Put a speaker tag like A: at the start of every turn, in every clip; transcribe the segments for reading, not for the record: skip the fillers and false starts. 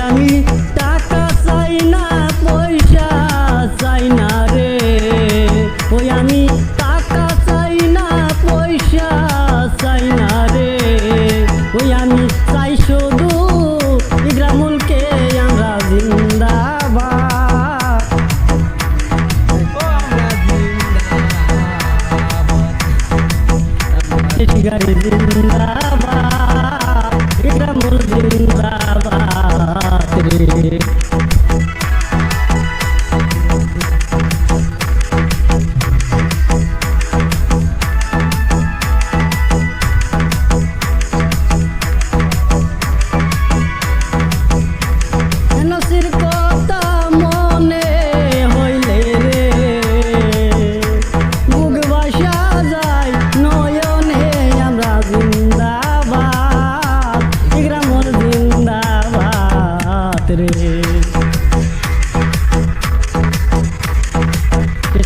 A: আমি টাকা চাই না পয়সা চাই না রে, ওই আমি টাকা চাই না পয়সা চাই না রে, ওই আমি চাই শুধু ইকরামুলকে আমরা জিন্দাবাদ, শিকারি জিন্দাবাদ, ইকরামুল জিন্দাবাদ রে। নসির কথা মনে হইলে রে বুক বাসা যায় নয়নে আমরা জিন্দাবাদ, ইকরামুল জিন্দাবাদ রে,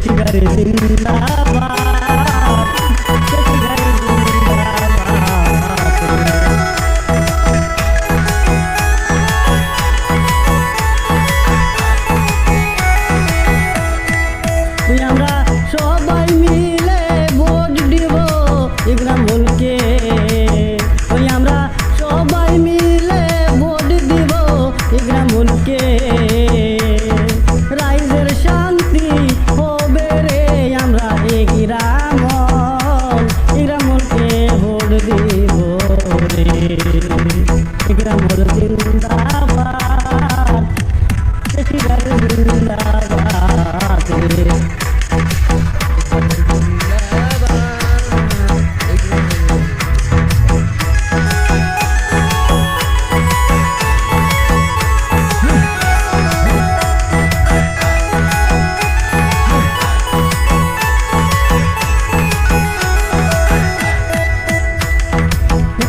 A: শিকারি জিন্দাবাদ, শিকারি জিন্দাবাদ রে। আমরা সবাই মিলে ভোট দিব ইকরামুলকে, ওই আমরা সবাই মিলে ভোট দিব ইকরামুলকে, রাইজের শান্তি হবে রে আমরা ইকরামুলকে ভোট দিব রে, ইকরামুল জিন্দাবাদ, শিকারি জিন্দাবাদ রে।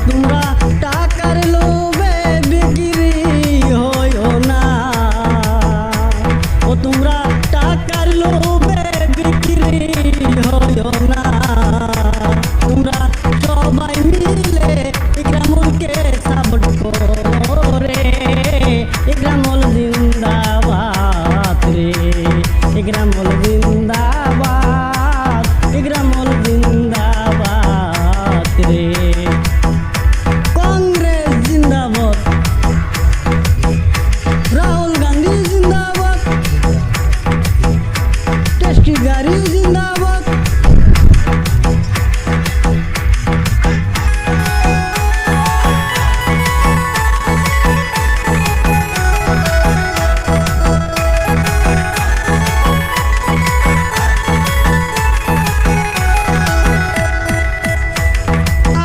A: তোমরা টাকার লোভে বিক্রি হইও না, ও তোমরা টাকার লোভে বিক্রি হইও না, তোমরা সবাই মিলে ইকরামুলকে সাপোর্ট করো রে, ইকরামুল জিন্দাবাদ রে, ইকরামুল জিন্দাবাদ, ইকরামুল জিন্দাবাদ রে। কংগ্রেস জিন্দাবাদ, রাহুল গান্ধী জিন্দাবাদ, টেস্টি গাড়ি জিন্দাবাদ,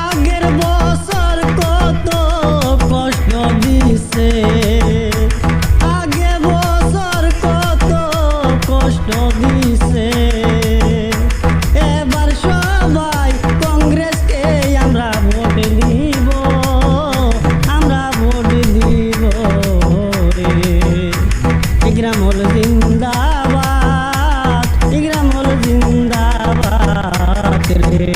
A: আগের বছর কত কষ্ট দিছে, আগে বছর কত কষ্ট দিছে, এবার সবাই কংগ্রেসকে আমরা ভোট দিব, আমরা ভোট দিব রে, ইকরামুল জিন্দাবাদ, ইকরামুল জিন্দাবাদ রে।